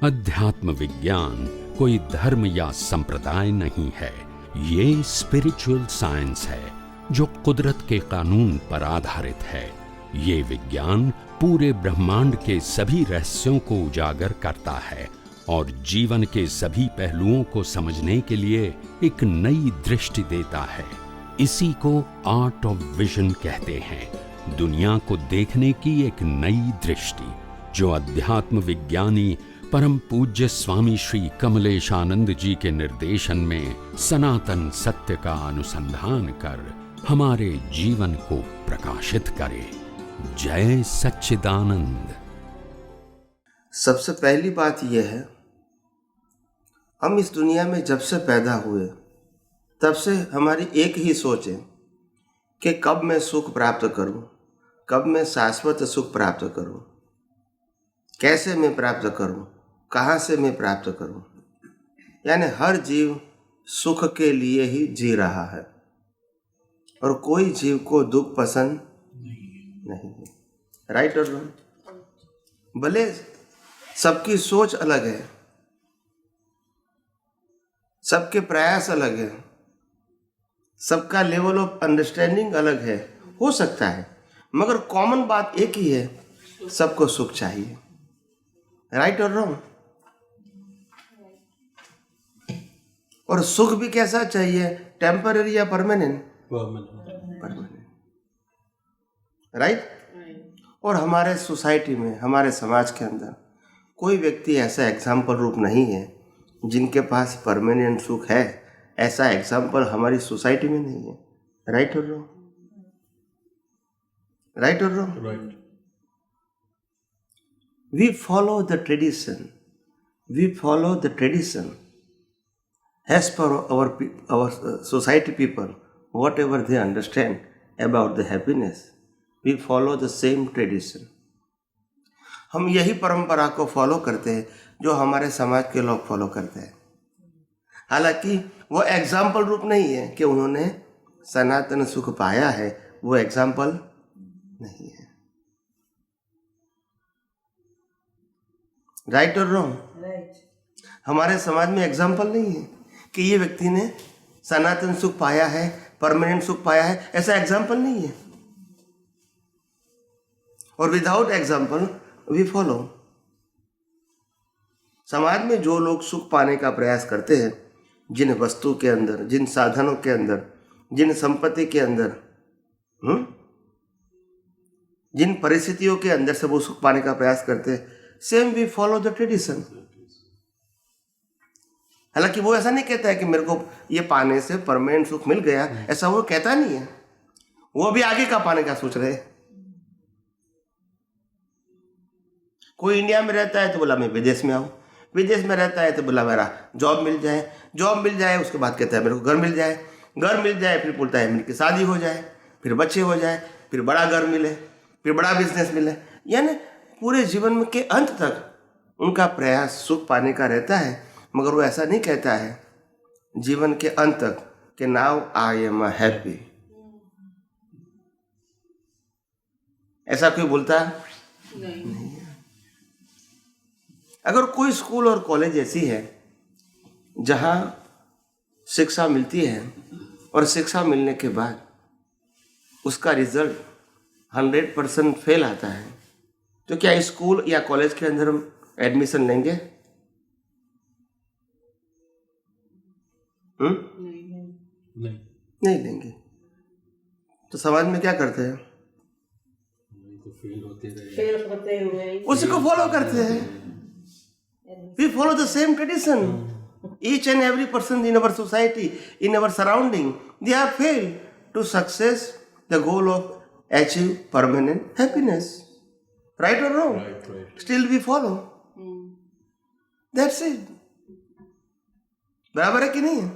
अध्यात्म विज्ञान कोई धर्म या संप्रदाय नहीं है, ये स्पिरिचुअल साइंस है जो कुदरत के कानून पर आधारित है। ये विज्ञान पूरे ब्रह्मांड के सभी रहस्यों को उजागर करता है और जीवन के सभी पहलुओं को समझने के लिए एक नई दृष्टि देता है। इसी को आर्ट ऑफ विजन कहते हैं, दुनिया को देखने की एक नई दृष्टि, जो अध्यात्म विज्ञानी परम पूज्य स्वामी श्री कमलेशानंद जी के निर्देशन में सनातन सत्य का अनुसंधान कर हमारे जीवन को प्रकाशित करे। जय सच्चिदानंद। सबसे पहली बात यह है, हम इस दुनिया में जब से पैदा हुए तब से हमारी एक ही सोच है कि कब मैं सुख प्राप्त करूं, कब मैं शाश्वत सुख प्राप्त करूं, कैसे मैं प्राप्त करूं, कहाँ से मैं प्राप्त करूं। यानी हर जीव सुख के लिए ही जी रहा है और कोई जीव को दुख पसंद नहीं है। राइट और रॉन्ग? भले सबकी सोच अलग है, सबके प्रयास अलग है, सबका लेवल ऑफ अंडरस्टैंडिंग अलग है, हो सकता है, मगर कॉमन बात एक ही है, सबको सुख चाहिए। राइट और रॉन्ग? और सुख भी कैसा चाहिए, टेम्पररी या परमानेंट? परमानेंट। राइट? और हमारे सोसाइटी में, हमारे समाज के अंदर कोई व्यक्ति ऐसा एग्जाम्पल रूप नहीं है जिनके पास परमानेंट सुख है। ऐसा एग्जाम्पल हमारी सोसाइटी में नहीं है। राइट और रॉन्ग? राइट और wrong? Right. We follow the tradition. We follow the tradition. As per our society people, whatever they understand about the happiness, we follow the same tradition. हम यही परंपरा को फॉलो करते हैं जो हमारे समाज के लोग फॉलो करते हैं। हालांकि वो एग्जाम्पल रूप नहीं है कि उन्होंने सनातन सुख पाया है, वो एग्जाम्पल नहीं है। राइट और रॉन्ग? हमारे समाज में एग्जाम्पल नहीं है कि ये व्यक्ति ने सनातन सुख पाया है, परमानेंट सुख पाया है, ऐसा एग्जाम्पल नहीं है। और विदाउट एग्जाम्पल वी फॉलो। समाज में जो लोग सुख पाने का प्रयास करते हैं, जिन वस्तु के अंदर, जिन साधनों के अंदर, जिन संपत्ति के अंदर, जिन परिस्थितियों के अंदर से वो सुख पाने का प्रयास करते हैं, same we follow the tradition. हालांकि वो ऐसा नहीं कहता है कि मेरे को ये पाने से परमानेंट सुख मिल गया, ऐसा वो कहता नहीं है। वो भी आगे का पाने का सोच रहे। कोई इंडिया में रहता है तो बोला मैं विदेश में आऊं, विदेश में रहता है तो बोला मेरा जॉब मिल जाए, जॉब मिल जाए उसके बाद कहता है मेरे को घर मिल जाए, घर मिल जाए फिर बोलता है मेरी शादी हो जाए, फिर बच्चे हो जाए, फिर बड़ा घर मिले, फिर बड़ा बिजनेस मिले। यानी पूरे जीवन के अंत तक उनका प्रयास सुख पाने का रहता है, मगर वो ऐसा नहीं कहता है जीवन के अंत तक कि नाउ आई एम हैप्पी। ऐसा कोई बोलता नहीं है। अगर कोई स्कूल और कॉलेज ऐसी है जहां शिक्षा मिलती है और शिक्षा मिलने के बाद उसका रिजल्ट 100% फेल आता है, तो क्या स्कूल या कॉलेज के अंदर हम एडमिशन लेंगे? नहीं लेंगे। तो समाज में क्या करते हैं? उसी को फॉलो करते हैं। We follow the same tradition. Each and every person in our society, in our surrounding, they have failed to success the goal of achieve permanent happiness. Right or wrong? Right. Still we follow. That's it. बराबर है कि नहीं है?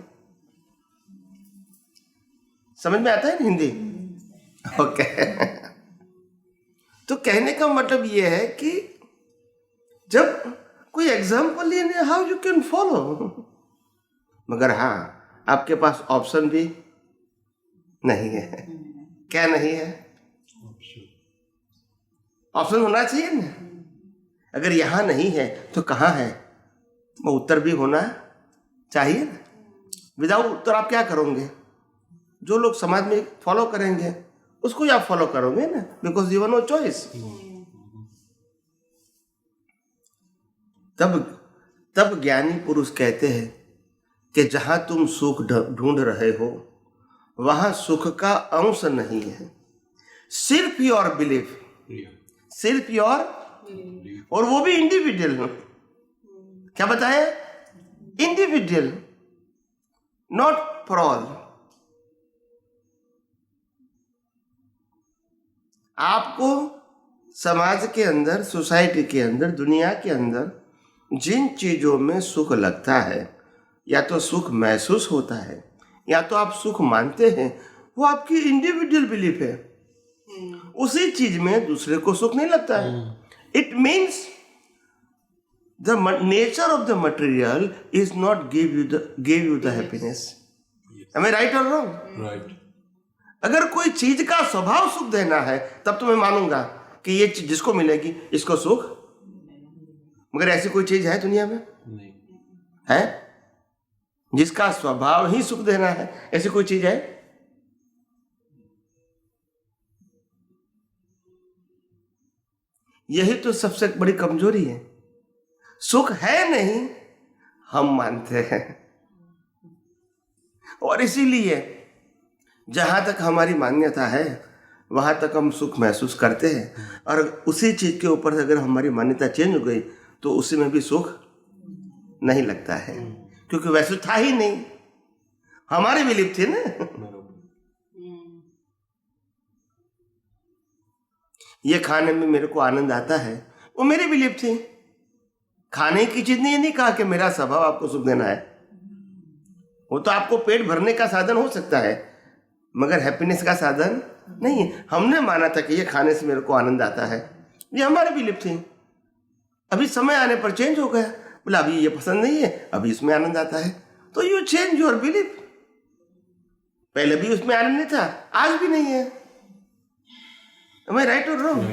समझ में आता है ना हिंदी? ओके। तो कहने का मतलब ये है कि जब कोई एग्जाम्पल ही नहीं, हाउ यू कैन फॉलो। मगर हाँ, आपके पास ऑप्शन भी नहीं है। क्या नहीं है? ऑप्शन होना चाहिए ना। अगर यहाँ नहीं है तो कहाँ है? वो उत्तर भी होना चाहिए ना। विदाउट उत्तर आप क्या करोगे? जो लोग समाज में फॉलो करेंगे उसको ही आप फॉलो करोगे ना, because you have no choice. तब ज्ञानी पुरुष कहते हैं कि जहां तुम सुख ढूंढ रहे हो वहां सुख का अंश नहीं है, सिर्फ योर बिलीफ, सिर्फ योर, और वो भी इंडिविजुअल। क्या बताए? Individual, not for all. आपको समाज के अंदर, सोसाइटी के अंदर, दुनिया के अंदर जिन चीजों में सुख लगता है, या तो सुख महसूस होता है या तो आप सुख मानते हैं, वो आपकी इंडिविजुअल बिलीफ है। उसी चीज में दूसरे को सुख नहीं लगता है। It means the nature of the material is not give you the happiness. Am I right और रॉन्ग? राइट। अगर कोई चीज का स्वभाव सुख देना है तब तो मैं मानूंगा कि ये चीज जिसको मिलेगी इसको सुख, मगर ऐसी कोई चीज है दुनिया में? नहीं है जिसका स्वभाव ही सुख देना है? ऐसी कोई चीज है? यही तो सबसे बड़ी कमजोरी है। सुख है नहीं, हम मानते हैं, और इसीलिए जहां तक हमारी मान्यता है वहां तक हम सुख महसूस करते हैं, और उसी चीज के ऊपर अगर हमारी मान्यता चेंज हो गई तो उसी में भी सुख नहीं लगता है, क्योंकि वैसे था ही नहीं, हमारी बिलीफ थी ना। ये खाने में मेरे को आनंद आता है, वो मेरी बिलीफ थी। खाने की चीज ने ये नहीं कहा कि मेरा स्वभाव आपको सुख देना है। वो तो आपको पेट भरने का साधन हो सकता है, मगर हैप्पीनेस का साधन नहीं है। हमने माना था कि ये खाने से मेरे को आनंद आता है, ये हमारी बिलीफ थी। अभी समय आने पर चेंज हो गया, बोला अभी ये पसंद नहीं है, अभी इसमें आनंद आता है, तो यू चेंज योर बिलीफ। पहले भी उसमें आनंद नहीं था, आज भी नहीं है। मैं राइट और रॉन्ग?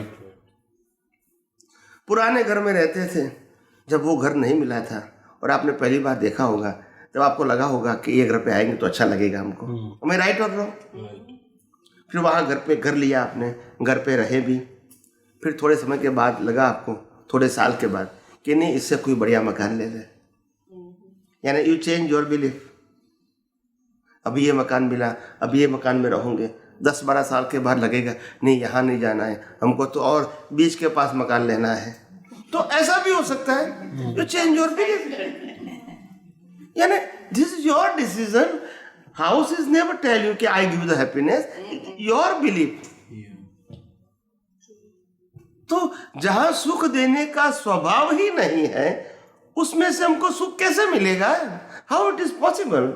पुराने घर में रहते थे, जब वो घर नहीं मिला था और आपने पहली बार देखा होगा, तब आपको लगा होगा कि ये घर पे आएंगे तो अच्छा लगेगा हमको। मैं राइट और रॉन्ग? फिर वहाँ घर पे घर लिया आपने, घर पे रहे भी, फिर थोड़े समय के बाद लगा आपको, थोड़े साल के बाद, कि नहीं इससे कोई बढ़िया मकान ले ले, यानी यू चेंज योर बिलीफ। अभी ये मकान मिला, अभी ये मकान में रहूंगे, 10-12 साल के बाद लगेगा नहीं यहाँ नहीं जाना है हमको, तो और बीच के पास मकान लेना है। तो ऐसा भी हो सकता है, यू चेंज योर बिलीफ, यानी this is your decision. House is never tell you कि I give the happiness, your belief. तो जहां सुख देने का स्वभाव ही नहीं है, उसमें से हमको सुख कैसे मिलेगा? How it is possible?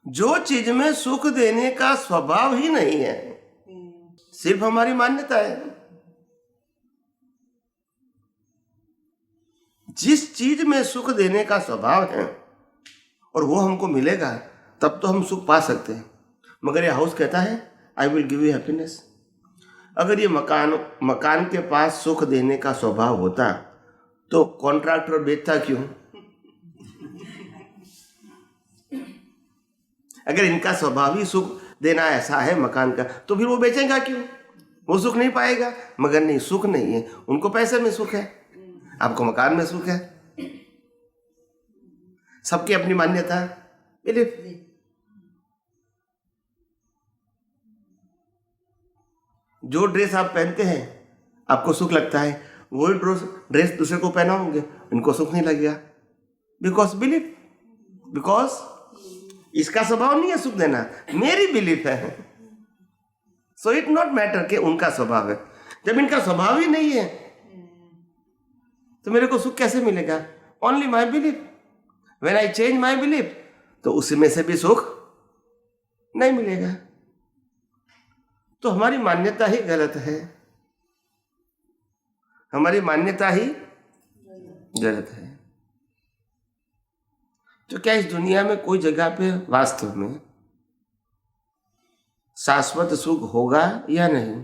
जो चीज में सुख देने का स्वभाव ही नहीं है, सिर्फ हमारी मान्यता है। जिस चीज में सुख देने का स्वभाव है और वो हमको मिलेगा, तब तो हम सुख पा सकते हैं। मगर ये हाउस कहता है I will give you happiness. अगर ये मकान के पास सुख देने का स्वभाव होता तो कॉन्ट्रैक्टर बेचता क्यों? अगर इनका स्वभाव ही सुख देना ऐसा है मकान का, तो फिर वो बेचेगा क्यों? वो सुख नहीं पाएगा। मगर नहीं, सुख नहीं है, उनको पैसे में सुख है, आपको मकान में सुख है। सबकी अपनी मान्यता, बिलीफ। जो ड्रेस आप पहनते हैं आपको सुख लगता है, वही ड्रेस दूसरे को पहनाओगे, इनको सुख नहीं लगेगा, बिकॉज बिलीफ। बिकॉज इसका स्वभाव नहीं है सुख देना, मेरी बिलीफ है। सो इट नॉट मैटर कि उनका स्वभाव है। जब इनका स्वभाव ही नहीं है तो मेरे को सुख कैसे मिलेगा? Only my belief. When I change my belief, तो उसी में से भी सुख नहीं मिलेगा। तो हमारी मान्यता ही गलत है, हमारी मान्यता ही गलत है। तो क्या इस दुनिया में कोई जगह पे वास्तव में शाश्वत सुख होगा या नहीं?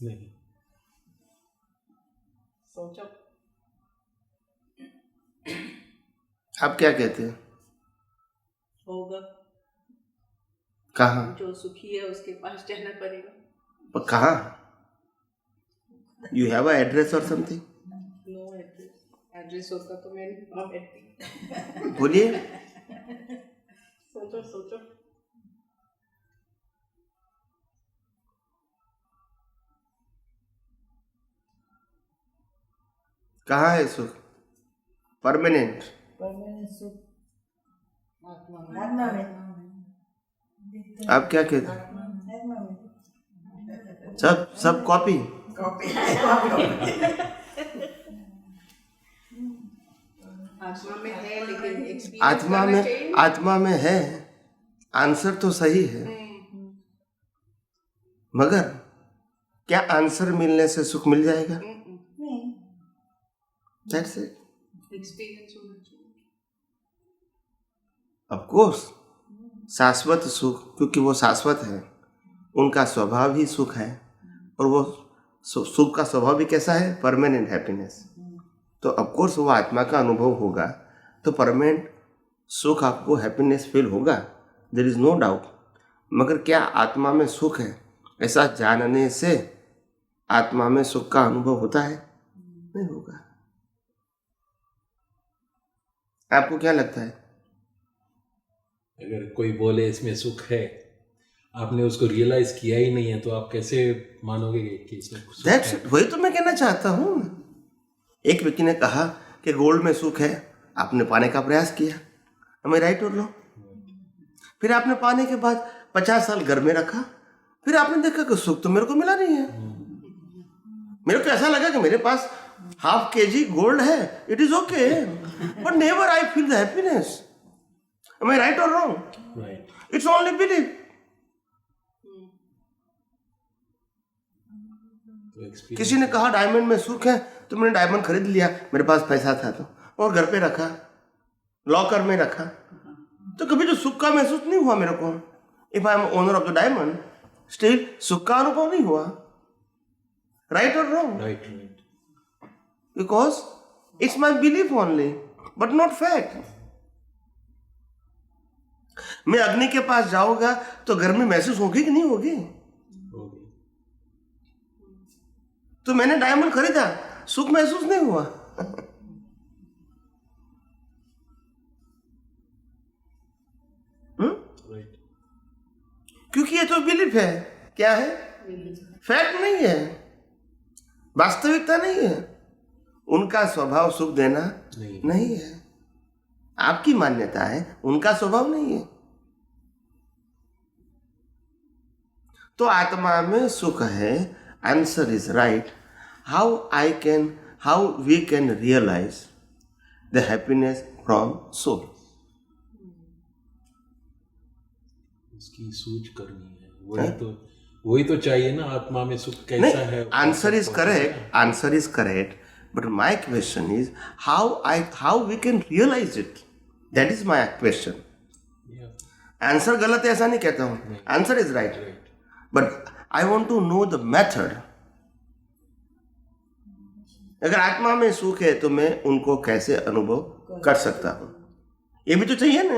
नहीं। सोचो। आप क्या कहते हैं? होगा। कहाँ? जो सुखी है उसके पास जाना पड़ेगा। पर कहाँ? यू हैव अ एड्रेस और समथिंग? No address. एड्रेस होता तो मैं नहीं बैठती। बोलिए। सोचो सोचो। कहाँ है सुख? परमानेंट। परमानेंट सुख आत्मा आत्मा में। आप क्या कहते हैं? आत्मा में। सब कॉपी। आत्मा में है लेकिन एक्सपीरियंस आत्मा करना में चाहिए। आत्मा में है, आंसर तो सही है, मगर क्या आंसर मिलने से सुख मिल जाएगा? नहीं। That's it. एक्सपीरियंस होना चाहिए। ऑफ कोर्स शाश्वत सुख, क्योंकि वो शाश्वत है, उनका स्वभाव ही सुख है, और वो सुख का स्वभाव भी कैसा है? Permanent happiness. तो ऑफ कोर्स वो आत्मा का अनुभव होगा, तो परमानेंट सुख आपको हैप्पीनेस फील होगा, देयर इज नो डाउट। मगर क्या आत्मा में सुख है, ऐसा जानने से आत्मा में सुख का अनुभव होता है? नहीं होगा। आपको क्या लगता है? अगर कोई बोले इसमें सुख है, आपने उसको रियलाइज किया ही नहीं है, तो आप कैसे मानोगे कि इसमें सुख दैट्स है? इट। वही तो मैं कहना चाहता हूँ। एक व्यक्ति ने कहा कि गोल्ड में सुख है, आपने पाने का प्रयास किया, हमें राइट और लो। फिर आपने पाने के बाद 50 साल घर में रखा, फिर आपने देखा कि सुख तो मेरे को मिला नहीं है। मेरे को ऐसा लगा कि मेरे पास ½ kg गोल्ड है, it is okay, but never I feel the happiness. Am I right or wrong? Right. It's only belief. तो experience- किसी ने कहा डायमंड में सुख है, तो मैंने डायमंड खरीद लिया, मेरे पास पैसा था तो, और घर पे रखा, लॉकर में रखा, तो कभी जो सुख का महसूस नहीं हुआ मेरे को। If I am owner of the diamond, still सुख का अनुभव नहीं हुआ। राइट और wrong? Right, right. Because it's my belief only, but not fact. मैं अग्नि के पास जाऊंगा तो गर्मी महसूस होगी कि नहीं होगी? होगी। तो मैंने डायमंड खरीदा, सुख महसूस नहीं हुआ। Right. क्योंकि ये तो बिलीफ है। क्या है? फैक्ट नहीं है, वास्तविकता नहीं है। उनका स्वभाव सुख देना नहीं है। आपकी मान्यता है, उनका स्वभाव नहीं है। तो आत्मा में सुख है। Answer is right. How we can realise the happiness from soul? उसकी सूझ करनी है, वही तो चाहिए ना। आत्मा में सुख कैसा है? Answer is correct, but my question is how we can realise it. That is my question. Yeah. Answer गलत है ऐसा नहीं कहता हूं, answer is right, but I want to know the method. अगर आत्मा में सुख है तो मैं उनको कैसे अनुभव कर सकता हूं, ये भी तो चाहिए ना।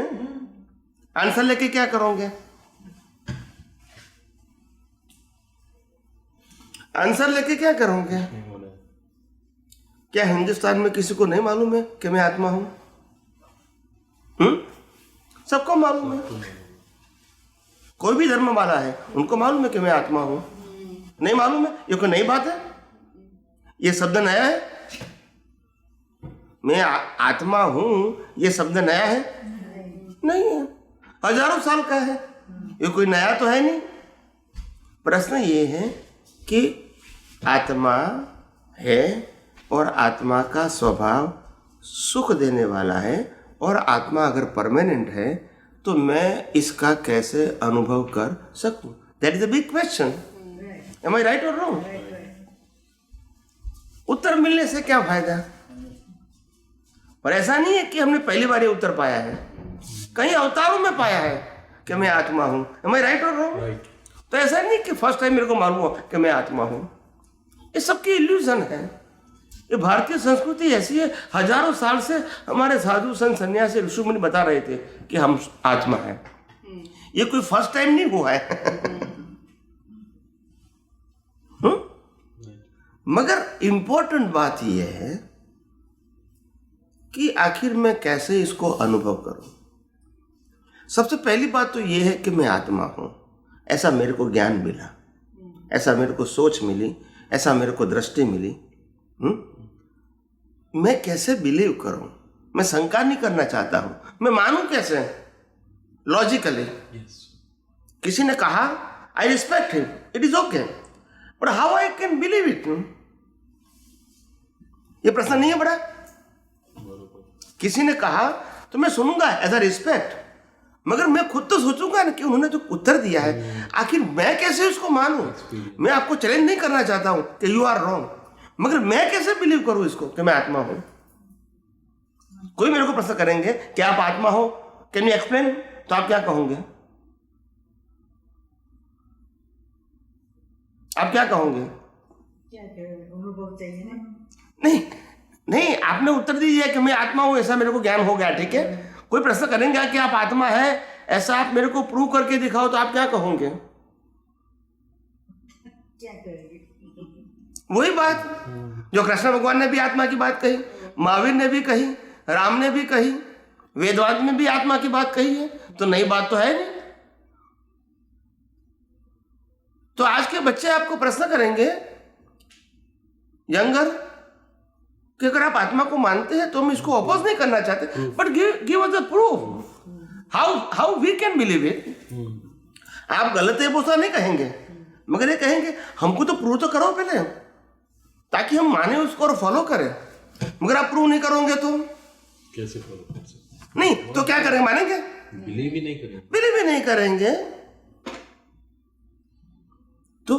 आंसर लेके क्या करोगे? आंसर लेके क्या करोगे? नहीं होना। क्या हिंदुस्तान में किसी को नहीं मालूम है कि मैं आत्मा हूं? सबको मालूम है। कोई भी धर्म वाला है, उनको मालूम है कि मैं आत्मा हूं। नहीं मालूम है, ये कोई नई बात है? ये शब्द नया है? मैं आत्मा हूं, ये शब्द नया है? नहीं है, हजारों साल का है, ये कोई नया तो है नहीं। प्रश्न ये है कि आत्मा है और आत्मा का स्वभाव सुख देने वाला है, और आत्मा अगर परमानेंट है तो मैं इसका कैसे अनुभव कर सकूं? That is a big question. Am I right और रॉन्ग? उत्तर मिलने से क्या फायदा? पर ऐसा नहीं है कि हमने पहली बार ये उत्तर पाया है, कई अवतारों में पाया है कि मैं आत्मा हूं। एम आई राइट और रॉन्ग? Right. तो ऐसा नहीं कि फर्स्ट टाइम मेरे को मालूम हो कि मैं आत्मा हूं। ये सबकी इल्यूजन है। ये भारतीय संस्कृति ऐसी है, हजारों साल से हमारे साधु संत सन्यासी ऋषि मुनि बता रहे थे कि हम आत्मा है। ये कोई फर्स्ट टाइम नहीं हुआ है। मगर इंपॉर्टेंट बात यह है कि आखिर मैं कैसे इसको अनुभव करूं। सबसे पहली बात तो यह है कि मैं आत्मा हूं, ऐसा मेरे को ज्ञान मिला, ऐसा मेरे को सोच मिली, ऐसा मेरे को दृष्टि मिली। मैं कैसे बिलीव करूं? मैं शंका नहीं करना चाहता हूं, मैं मानूं कैसे? लॉजिकली। किसी ने कहा I respect him, it is okay, but how I can believe it? ये प्रश्न नहीं है बड़ा? किसी ने कहा तो मैं सुनूंगा एज अ रिस्पेक्ट, मगर मैं खुद तो सोचूंगा ना कि उन्होंने जो उत्तर दिया है आखिर मैं कैसे उसको मानूं। मैं आपको चैलेंज नहीं करना चाहता हूं कि यू आर रॉन्ग, मगर मैं कैसे बिलीव करूं इसको कि मैं आत्मा हूं। कोई मेरे को प्रश्न करेंगे कि आप आत्मा हो, कैन यू एक्सप्लेन, तो आप क्या कहोगे? आप क्या कहोगे? क्या करें, अनुभव चाहिए ना। नहीं, आपने उत्तर दीजिए कि मैं आत्मा हूं, ऐसा मेरे को ज्ञान हो गया, ठीक है। कोई प्रश्न करेंगे कि आप आत्मा है, ऐसा आप मेरे को प्रूव करके दिखाओ, तो आप क्या कहोगे? क्या करेंगे? वही बात जो कृष्ण भगवान ने भी आत्मा की बात कही, महावीर ने भी कही, राम ने भी कही, वेदवाद में भी आत्मा की बात कही है, तो नई बात तो है नहीं। तो आज के बच्चे आपको प्रश्न करेंगे यंगर कि अगर आप आत्मा को मानते हैं तो हम इसको अपोज नहीं करना चाहते, but give us the proof how we can believe it. आप गलत है वो नहीं कहेंगे, मगर ये कहेंगे हमको तो प्रूव तो करो पहले, ताकि हम माने उसको और फॉलो करें। मगर आप प्रूव नहीं करोगे तो कैसे फॉलो कर सकते? नहीं तो क्या करेंगे? मानेंगे? बिलीव ही नहीं करेंगे। बिलीव ही नहीं करेंगे। तो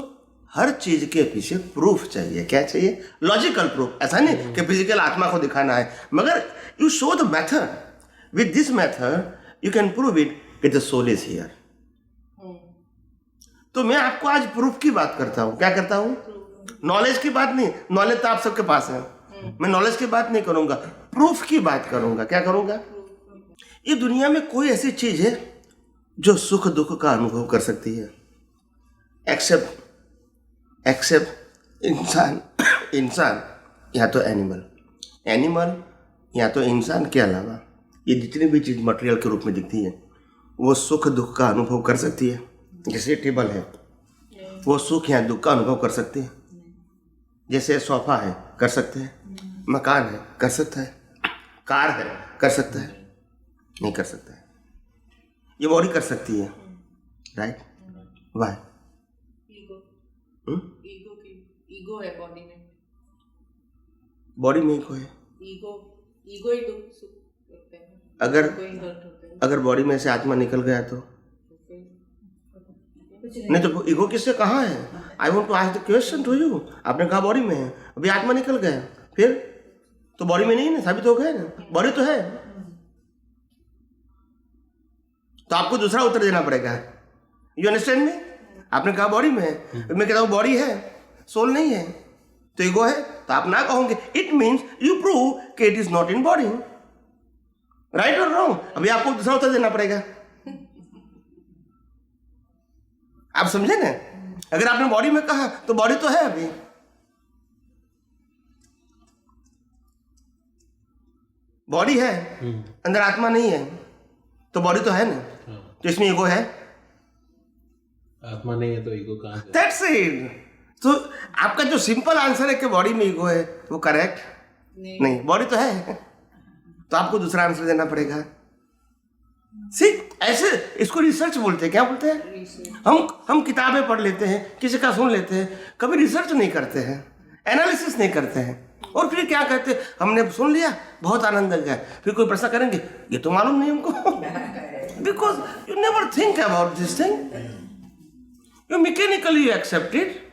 हर चीज के पीछे प्रूफ चाहिए। क्या चाहिए? Logical proof. ऐसा नहीं कि फिजिकल आत्मा को दिखाना है, मगर you show the method. With this method you can prove it कि द सोल इज हियर। तो मैं आपको आज प्रूफ की बात करता हूं। क्या करता हूं? नॉलेज की बात नहीं, नॉलेज तो आप सबके पास है। मैं नॉलेज की बात नहीं करूंगा, प्रूफ की बात करूंगा। क्या करूंगा? ये दुनिया में कोई ऐसी चीज है जो सुख दुख का अनुभव कर सकती है एक्सेप्ट इंसान या तो एनिमल या तो इंसान के अलावा ये जितनी भी चीज मटेरियल के रूप में दिखती है वो सुख दुख का अनुभव कर सकती है। जैसे टेबल है, वो सुख या दुख का अनुभव कर सकती है। जैसे सोफा है, कर सकते हैं। मकान है, कर सकता है। कार है, कर सकता है। नहीं कर सकता है। ये बॉडी कर सकती है, राइट? वाई? ईगो है बॉडी में। बॉडी में ईगो है। ईगो ही दुख सुख करते हैं। अगर बॉडी में से आत्मा निकल गया तो नहीं, तो ईगो किससे कहाँ है? I want to ask the question to you. आपने कहा बॉडी में है, अभी आत्मा निकल गया, फिर तो बॉडी में नहीं ना, साबित हो गया ना, बॉडी तो है। तो आपको दूसरा उत्तर देना पड़ेगा। You understand me? आपने कहा बॉडी में है, मैं कहता हूँ बॉडी है, सोल नहीं है, तो ईगो है। तो आप ना कहोगे, इट मीन्स यू प्रूव कि it is not in body. Right और रॉन्ग? अभी आपको दूसरा उत्तर देना पड़ेगा। आप समझे ना? अगर आपने बॉडी में कहा तो बॉडी तो है, अभी बॉडी है, अंदर आत्मा नहीं है, तो बॉडी तो है ना, तो इसमें ईगो है। आत्मा नहीं है तो ईगो कहाँ है? That's it. तो आपका जो सिंपल आंसर है कि बॉडी में ईगो है, वो करेक्ट नहीं, बॉडी तो है। तो आपको दूसरा आंसर देना पड़ेगा। सी, ऐसे इसको रिसर्च बोलते हैं। क्या बोलते हैं? हम किताबें पढ़ लेते हैं, किसी का सुन लेते हैं, कभी रिसर्च नहीं करते हैं, एनालिसिस नहीं करते हैं, और फिर क्या कहते हैं, हमने सुन लिया, बहुत आनंद लग गया, फिर कोई प्रश्न करेंगे, ये तो मालूम नहीं हमको। Because you never think about this thing, you mechanically accept it.